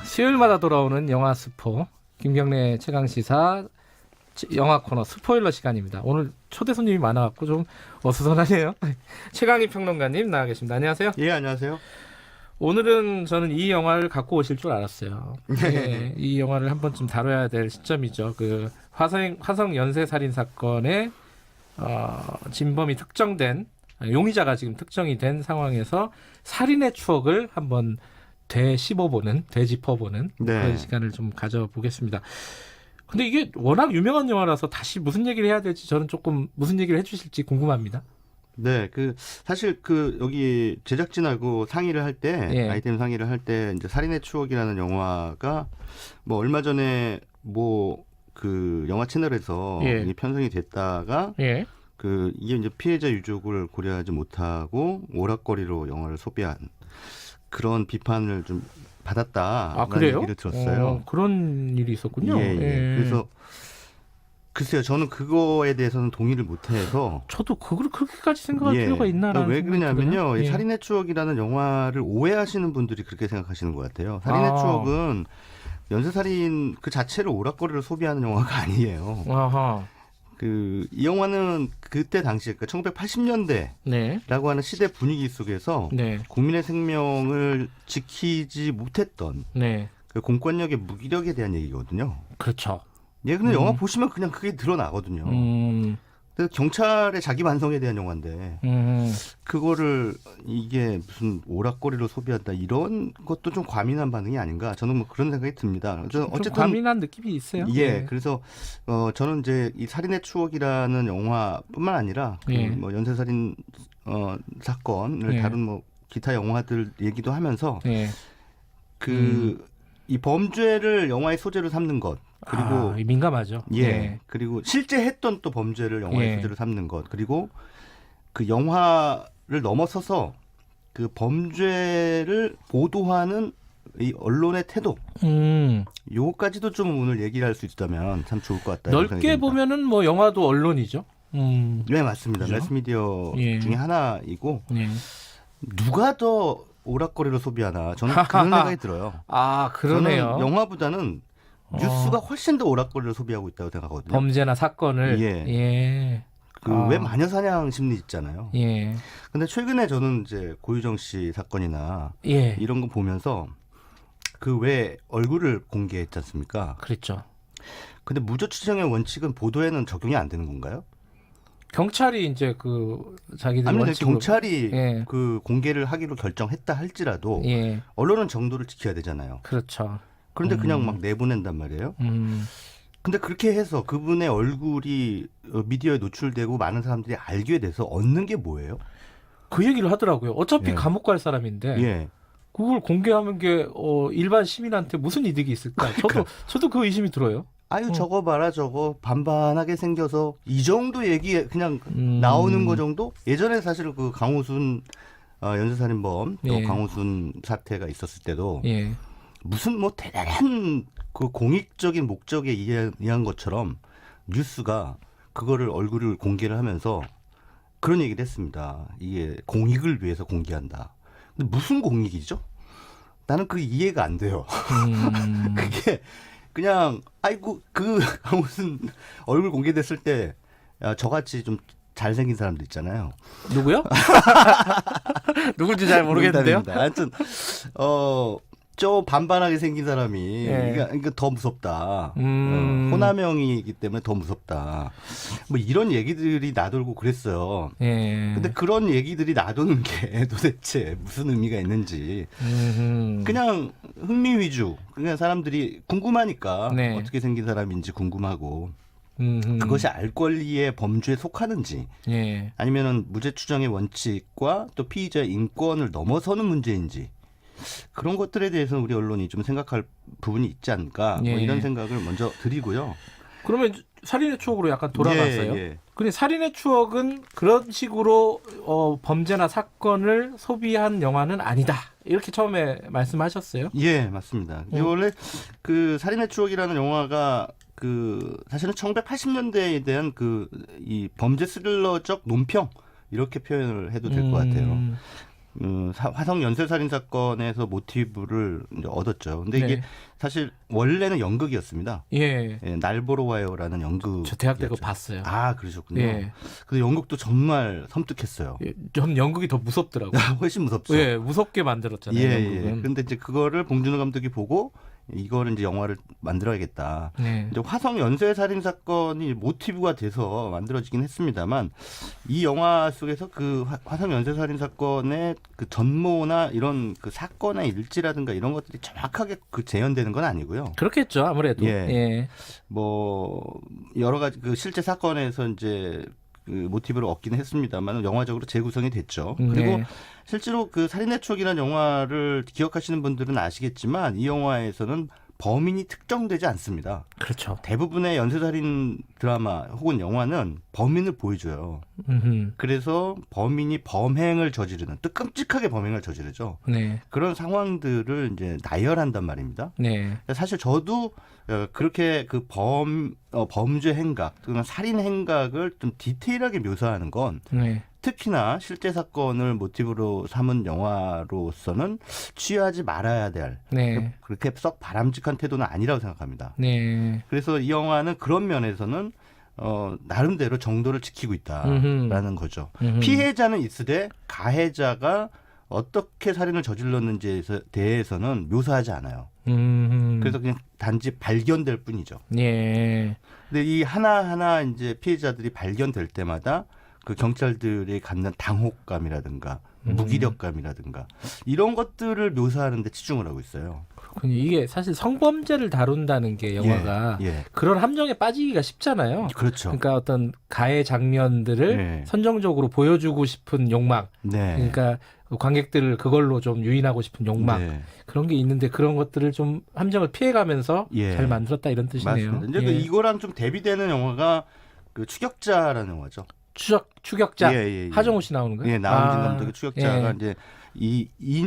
수요일마다 돌아오는 영화 스포 김경래 최강시사 영화 코너 스포일러 시간입니다. 오늘 초대 손님이 많아갖고 좀 어수선하네요. 최강희 평론가님 나와 계십니다. 안녕하세요. 예, 안녕하세요. 오늘은 저는 이 영화를 갖고 오실 줄 알았어요. 네, 이 영화를 한 번쯤 다뤄야 될 시점이죠. 그 화성 연쇄살인 사건의 진범이 특정된 용의자가 지금 특정이 된 상황에서 살인의 추억을 한번 되짚어보는 네. 그런 시간을 좀 가져보겠습니다. 근데 이게 워낙 유명한 영화라서 다시 무슨 얘기를 해야 될지 저는 조금 무슨 얘기를 해주실지 궁금합니다. 네, 사실 여기 제작진하고 상의를 할 때, 예. 아이템 상의를 할 때, 이제 살인의 추억이라는 영화가 뭐 얼마 전에 영화 채널에서 예. 이게 편성이 됐다가 예. 이게 이제 피해자 유족을 고려하지 못하고 오락거리로 영화를 소비한 그런 비판을 좀 받았다라는 그래요? 얘기를 들었어요. 그런 일이 있었군요. 예. 그래서 글쎄요, 저는 그거에 대해서는 동의를 못해서. 저도 그걸 그렇게까지 생각할 필요가 있나라는 왜 생각이 그러냐면요, 드네요. 이 살인의 추억이라는 영화를 오해하시는 분들이 그렇게 생각하시는 것 같아요. 살인의 추억은 연쇄살인 그 자체를 오락거리로 소비하는 영화가 아니에요. 아하. 이 영화는 그때 당시, 그러니까 1980년대라고 네. 하는 시대 분위기 속에서 네. 국민의 생명을 지키지 못했던 네. 그 공권력의 무기력에 대한 얘기거든요. 그렇죠. 예, 근데 영화 보시면 그냥 그게 드러나거든요. 그래서 경찰의 자기 반성에 대한 영화인데 그거를 이게 무슨 오락거리로 소비한다 이런 것도 좀 과민한 반응이 아닌가, 저는 뭐 그런 생각이 듭니다. 좀 어쨌든 과민한 느낌이 있어요. 예, 그래서 저는 이제 이 살인의 추억이라는 영화뿐만 아니라 뭐 연쇄살인 사건을 다룬 뭐 기타 영화들 얘기도 하면서 이 범죄를 영화의 소재로 삼는 것, 그리고 민감하죠. 그리고 실제 했던 또 범죄를 영화의 소재로 삼는 것, 그리고 그 영화를 넘어서서 그 범죄를 보도하는 이 언론의 태도, 요거까지도 좀 오늘 얘기를 할 수 있다면 참 좋을 것 같다. 넓게 보면은 뭐 영화도 언론이죠. 네, 맞습니다. 그죠? 매스미디어 중에 하나이고 누가 더 오락거리로 소비하나, 저는 그런 생각이 들어요. 그러네요. 저는 영화보다는 뉴스가 훨씬 더 오락거리를 소비하고 있다고 생각하거든요. 범죄나 사건을. 왜 마녀사냥 심리 있잖아요. 예. 근데 최근에 저는 이제 고유정 씨 사건이나 이런 거 보면서 왜 얼굴을 공개했지 않습니까? 그랬죠. 근데 무죄 추정의 원칙은 보도에는 적용이 안 되는 건가요? 경찰이 이제 자기들 원칙으로, 경찰이 공개를 하기로 결정했다 할지라도 언론은 정도를 지켜야 되잖아요. 그렇죠. 그런데 그냥 막 내보낸단 말이에요. 근데 그렇게 해서 그분의 얼굴이 미디어에 노출되고 많은 사람들이 알게 돼서 얻는 게 뭐예요? 그 얘기를 하더라고요. 어차피 감옥 갈 사람인데 그걸 공개하는 게 일반 시민한테 무슨 이득이 있을까? 저도 그 의심이 들어요. 저거 봐라, 저거 반반하게 생겨서 이 정도 얘기 그냥 나오는 거 정도? 예전에 사실 강호순 연쇄살인범 또 강호순 사태가 있었을 때도 무슨 뭐 대단한 공익적인 목적에 의한 것처럼 뉴스가 그거를 얼굴을 공개를 하면서 그런 얘기를 했습니다. 이게 공익을 위해서 공개한다. 근데 무슨 공익이죠? 나는 그 이해가 안 돼요. 그게 그냥 강호순 얼굴 공개됐을 때 저같이 좀 잘생긴 사람들 있잖아요. 누구요? 누군지 잘 모르겠는데요. 하여튼 저 반반하게 생긴 사람이 그러니까 더 무섭다. 호남형이기 때문에 더 무섭다. 뭐 이런 얘기들이 나돌고 그랬어요. 근데 그런 얘기들이 나도는 게 도대체 무슨 의미가 있는지 그냥 흥미 위주. 그냥 사람들이 궁금하니까 어떻게 생긴 사람인지 궁금하고 그것이 알 권리의 범주에 속하는지 아니면은 무죄 추정의 원칙과 또 피의자의 인권을 넘어서는 문제인지, 그런 것들에 대해서는 우리 언론이 좀 생각할 부분이 있지 않을까, 뭐 이런 생각을 먼저 드리고요. 그러면 살인의 추억으로 약간 돌아갔어요. 근데 살인의 추억은 그런 식으로 범죄나 사건을 소비한 영화는 아니다, 이렇게 처음에 말씀하셨어요. 예, 맞습니다. 원래 살인의 추억이라는 영화가 사실은 1980년대에 대한 이 범죄 스릴러적 논평, 이렇게 표현을 해도 될 것 같아요. 화성 연쇄살인 사건에서 모티브를 이제 얻었죠. 근데 이게 네. 사실 원래는 연극이었습니다. 예. 예, 날 보러 와요라는 연극. 저 대학 때 그거 봤어요. 아, 그러셨군요. 예. 근데 연극도 정말 섬뜩했어요. 예, 전 연극이 더 무섭더라고요. 훨씬 무섭죠. 예, 무섭게 만들었잖아요. 예, 연극은. 예. 근데 이제 그거를 봉준호 감독이 보고 이거를 이제 영화를 만들어야겠다. 네. 이제 화성 연쇄 살인 사건이 모티브가 돼서 만들어지긴 했습니다만 이 영화 속에서 그 화성 연쇄 살인 사건의 그 전모나 이런 그 사건의 일지라든가 이런 것들이 정확하게 그 재현되는 건 아니고요. 그렇겠죠, 아무래도. 예. 예. 뭐 여러 가지 그 실제 사건에서 이제 그 모티브를 얻긴 했습니다만 영화적으로 재구성이 됐죠. 그리고 네. 실제로 그 살인의 추억이라는 영화를 기억하시는 분들은 아시겠지만 이 영화에서는 범인이 특정되지 않습니다. 그렇죠. 대부분의 연쇄살인 드라마 혹은 영화는 범인을 보여줘요. 그래서 범인이 범행을 저지르는 뜨끔찍하게 범행을 저지르죠. 네. 그런 상황들을 이제 나열한단 말입니다. 네. 사실 저도 그렇게 그 범죄 행각 또는 살인 행각을 좀 디테일하게 묘사하는 건 네. 특히나 실제 사건을 모티브로 삼은 영화로서는 취하지 말아야 될 네. 그렇게 썩 바람직한 태도는 아니라고 생각합니다. 네. 그래서 이 영화는 그런 면에서는 나름대로 정도를 지키고 있다라는 거죠. 피해자는 있으되 가해자가 어떻게 살인을 저질렀는지에 대해서는 묘사하지 않아요. 그래서 그냥 단지 발견될 뿐이죠. 예. 근데 이 하나하나 이제 피해자들이 발견될 때마다 그 경찰들이 갖는 당혹감이라든가 무기력감이라든가 이런 것들을 묘사하는 데 치중을 하고 있어요. 그렇군요. 이게 사실 성범죄를 다룬다는 게 영화가 예. 그런 함정에 빠지기가 쉽잖아요. 그렇죠. 그러니까 어떤 가해 장면들을 네. 선정적으로 보여주고 싶은 욕망. 네. 그러니까 관객들을 그걸로 좀 유인하고 싶은 욕망. 네. 그런 게 있는데 그런 것들을 좀 함정을 피해가면서 예. 잘 만들었다 이런 뜻이네요. 맞습니다. 이제 그 예. 이거랑 좀 대비되는 영화가 그 추격자라는 영화죠. 추격자 예. 하정우 씨 나오는 거예요? 예, 나훈진 감독의 추격자가 예. 이제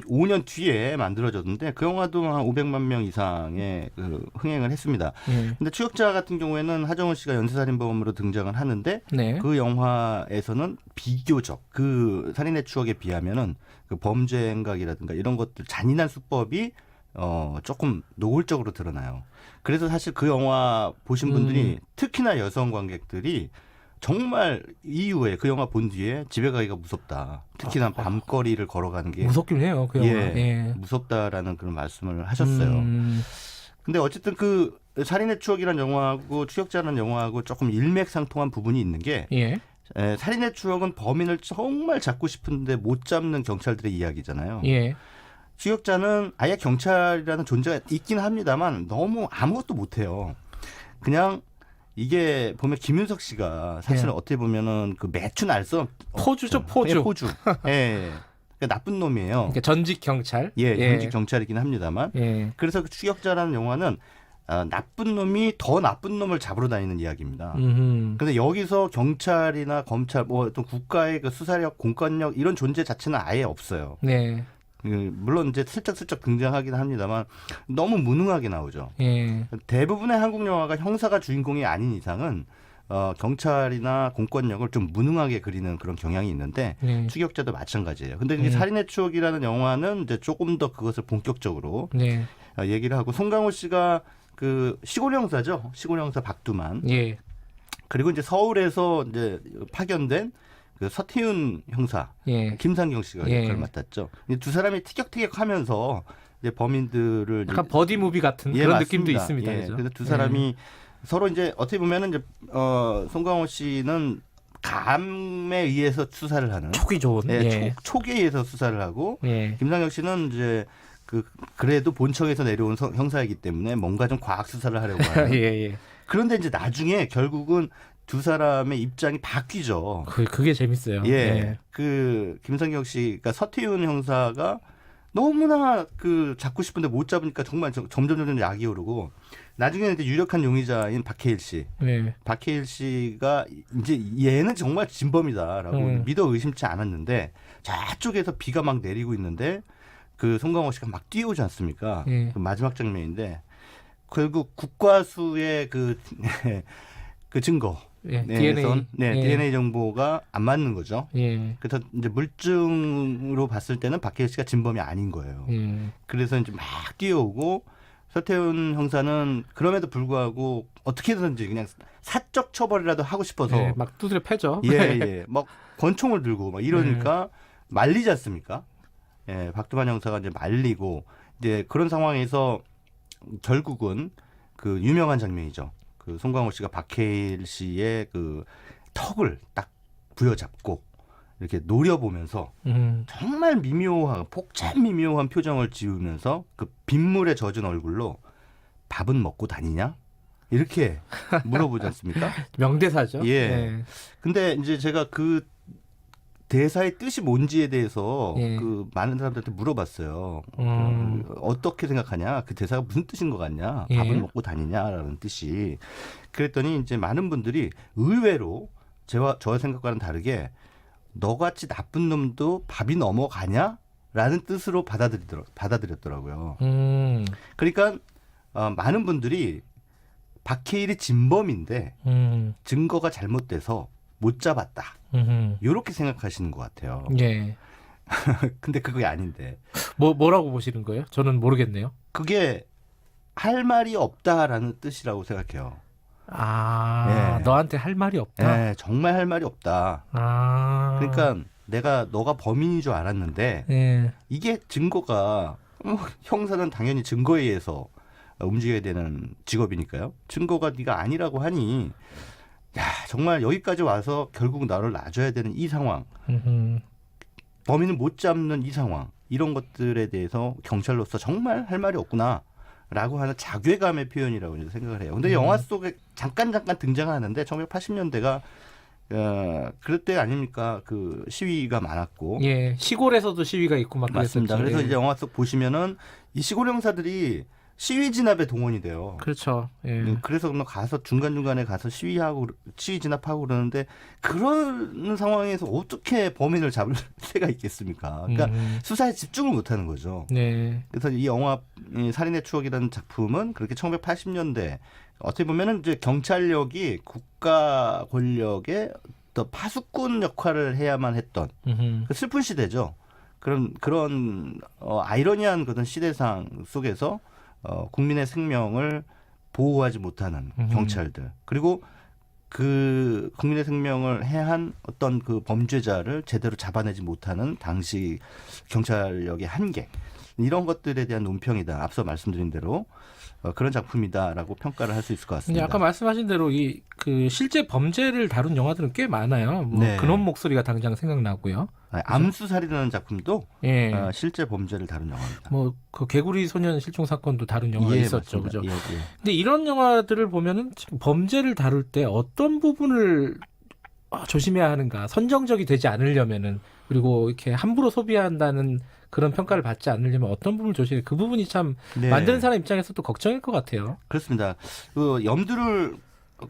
5년 뒤에 만들어졌는데 그 영화도 한 500만 명 이상의 그 흥행을 했습니다. 예. 근데 추격자 같은 경우에는 하정우 씨가 연쇄살인범으로 등장을 하는데 네. 그 영화에서는 비교적 그 살인의 추억에 비하면은 그 범죄 행각이라든가 이런 것들 잔인한 수법이 조금 노골적으로 드러나요. 그래서 사실 그 영화 보신 분들이 특히나 여성 관객들이 정말 이후에 그 영화 본 뒤에 집에 가기가 무섭다. 특히나 밤거리를 걸어가는 게 무섭긴 해요. 그 영화. 예, 예. 무섭다라는 그런 말씀을 하셨어요. 근데 어쨌든 그 살인의 추억이라는 영화하고 추격자라는 영화하고 조금 일맥상통한 부분이 있는 게 예. 살인의 추억은 범인을 정말 잡고 싶은데 못 잡는 경찰들의 이야기잖아요. 예. 추격자는 아예 경찰이라는 존재가 있긴 합니다만 너무 아무것도 못해요. 그냥 이게 보면 김윤석 씨가 사실 예. 어떻게 보면은 그 매춘 알선 포주죠, 포주. 예, 포주. 예. 그러니까 나쁜 놈이에요. 그러니까 전직 경찰. 예, 전직 경찰이긴 합니다만. 예. 그래서 그 추격자라는 영화는 나쁜 놈이 더 나쁜 놈을 잡으러 다니는 이야기입니다. 근데 여기서 경찰이나 검찰, 뭐 어떤 국가의 그 수사력, 공권력 이런 존재 자체는 아예 없어요. 네. 물론 이제 슬쩍슬쩍 등장하긴 합니다만 너무 무능하게 나오죠. 예. 대부분의 한국 영화가 형사가 주인공이 아닌 이상은 경찰이나 공권력을 좀 무능하게 그리는 그런 경향이 있는데 네. 추격자도 마찬가지예요. 근데 이제 살인의 추억이라는 영화는 이제 조금 더 그것을 본격적으로 네. 얘기를 하고 송강호 씨가 그 시골 형사죠. 시골 형사 박두만. 예. 그리고 이제 서울에서 이제 파견된 그 서태훈 형사 예. 김상경 씨가 예. 역할을 맡았죠. 이 두 사람이 티격태격하면서 이제 범인들을 약간 버디 무비 같은 예, 그런 맞습니다. 느낌도 있습니다. 예, 그죠? 그래서 두 사람이 서로 이제 어떻게 보면은 이제 송강호 씨는 감에 의해서 수사를 하는 촉이 좋은. 예, 예. 촉에 의해서 수사를 하고 예. 김상경 씨는 이제 그래도 본청에서 내려온 형사이기 때문에 뭔가 좀 과학 수사를 하려고 하는. 예. 그런데 이제 나중에 결국은 두 사람의 입장이 바뀌죠. 그게 재밌어요. 예. 그 김상경 씨가 서태훈 형사가 너무나 그 잡고 싶은데 못 잡으니까 정말 점점 약이 오르고 나중에는 이제 유력한 용의자인 박해일 씨. 예. 박해일 씨가 이제 얘는 정말 진범이다라고 믿어 의심치 않았는데 저쪽에서 비가 막 내리고 있는데 그 송강호 씨가 막 뛰어오지 않습니까? 예. 그 마지막 장면인데 결국 국과수의 그 증거 예, DNA. 네, 예. DNA 정보가 안 맞는 거죠. 예. 그래서 이제 물증으로 봤을 때는 박해일 씨가 진범이 아닌 거예요. 그래서 이제 막 뛰어오고 서태훈 형사는 그럼에도 불구하고 어떻게든지 그냥 사적 처벌이라도 하고 싶어서 예, 막 두드려 패죠. 예, 막 권총을 들고 막 이러니까 말리지 않습니까? 예, 박두만 형사가 이제 말리고 이제 그런 상황에서 결국은 그 유명한 장면이죠. 그 송강호 씨가 박해일 씨의 그 턱을 딱 부여잡고 이렇게 노려보면서 정말 미묘한 폭참 미묘한 표정을 지으면서 그 빗물에 젖은 얼굴로 밥은 먹고 다니냐? 이렇게 물어보지 않습니까? 명대사죠. 예. 예. 근데 이제 제가 그 대사의 뜻이 뭔지에 대해서 예. 그 많은 사람들한테 물어봤어요. 어떻게 생각하냐? 그 대사가 무슨 뜻인 것 같냐? 예. 밥을 먹고 다니냐라는 뜻이. 그랬더니 이제 많은 분들이 의외로 저의 생각과는 다르게 너같이 나쁜 놈도 밥이 넘어가냐? 라는 뜻으로 받아들였더라고요. 그러니까 많은 분들이 박해일이 진범인데 증거가 잘못돼서 못 잡았다. 이렇게 생각하시는 것 같아요. 예. 근데 그게 아닌데. 뭐라고 보시는 거예요? 저는 모르겠네요. 그게 할 말이 없다라는 뜻이라고 생각해요. 아, 예. 너한테 할 말이 없다? 예, 정말 할 말이 없다. 아. 그러니까 너가 범인인 줄 알았는데 예. 이게 증거가 형사는 당연히 증거에 의해서 움직여야 되는 직업이니까요. 증거가 네가 아니라고 하니 야, 정말 여기까지 와서 결국 나를 놔줘야 되는 이 상황. 범인을 못 잡는 이 상황. 이런 것들에 대해서 경찰로서 정말 할 말이 없구나라고 하는 자괴감의 표현이라고 이제 생각을 해요. 근데 영화 속에 잠깐 등장하는데 1980년대가 그럴 때 아닙니까? 그 시위가 많았고. 예, 시골에서도 시위가 있고 막 맞습니다. 그랬었죠. 그래서 예. 이제 영화 속 보시면은 이 시골 형사들이 시위 진압에 동원이 돼요. 그렇죠. 예. 그래서 가서 중간중간에 가서 시위 진압하고 그러는데 그런 상황에서 어떻게 범인을 잡을 새가 있겠습니까? 그러니까 수사에 집중을 못하는 거죠. 네. 그래서 이 영화 살인의 추억이라는 작품은 그렇게 1980년대 어떻게 보면은 이제 경찰력이 국가 권력의 더 파수꾼 역할을 해야만 했던 슬픈 시대죠. 그런 아이러니한 그런 시대상 속에서 국민의 생명을 보호하지 못하는 경찰들 그리고 그 국민의 생명을 해한 어떤 그 범죄자를 제대로 잡아내지 못하는 당시 경찰력의 한계 이런 것들에 대한 논평이다. 앞서 말씀드린 대로 그런 작품이다라고 평가를 할 수 있을 것 같습니다. 아까 말씀하신 대로 그 실제 범죄를 다룬 영화들은 꽤 많아요. 뭐 네. 그놈 목소리가 당장 생각나고요. 암수살이라는 작품도 예. 실제 범죄를 다룬 영화입니다. 뭐 그 개구리 소년 실종 사건도 다룬 영화가 있었죠, 맞습니다. 그죠? 예. 근데 이런 영화들을 보면은 지금 범죄를 다룰 때 어떤 부분을 조심해야 하는가, 선정적이 되지 않으려면은 그리고 이렇게 함부로 소비한다는 그런 평가를 받지 않으려면 어떤 부분을 조심해? 그 부분이 참 네. 만드는 사람 입장에서 또 걱정일 것 같아요. 그렇습니다. 그 염두를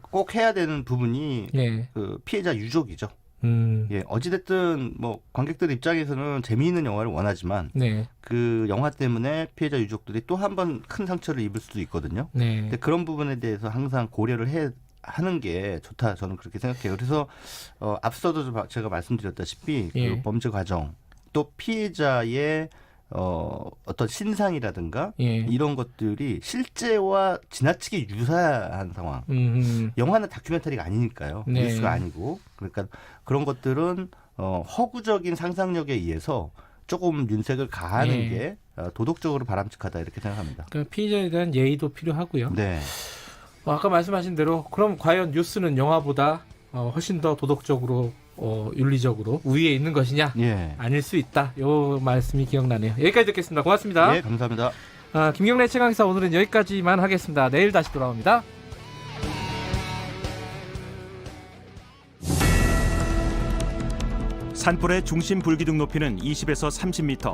꼭 해야 되는 부분이 예. 그 피해자 유족이죠. 예, 어찌됐든 뭐 관객들 입장에서는 재미있는 영화를 원하지만 네. 그 영화 때문에 피해자 유족들이 또 한 번 큰 상처를 입을 수도 있거든요. 네. 근데 그런 부분에 대해서 항상 고려를 하는 게 좋다. 저는 그렇게 생각해요. 그래서 앞서도 제가 말씀드렸다시피 예. 그 범죄 과정 또 피해자의 어떤 신상이라든가 예. 이런 것들이 실제와 지나치게 유사한 상황. 영화는 다큐멘터리가 아니니까요. 네. 뉴스가 아니고. 그러니까 그런 것들은 허구적인 상상력에 의해서 조금 윤색을 가하는 네. 게 도덕적으로 바람직하다 이렇게 생각합니다. 그러니까 피해자에 대한 예의도 필요하고요. 네. 아까 말씀하신 대로 그럼 과연 뉴스는 영화보다 훨씬 더 도덕적으로 윤리적으로 우위에 있는 것이냐? 예. 아닐 수 있다. 요 말씀이 기억나네요. 여기까지 듣겠습니다. 고맙습니다. 예, 감사합니다. 김경래 최강시사 오늘은 여기까지만 하겠습니다. 내일 다시 돌아옵니다. 산불의 중심 불기둥 높이는 20에서 30m,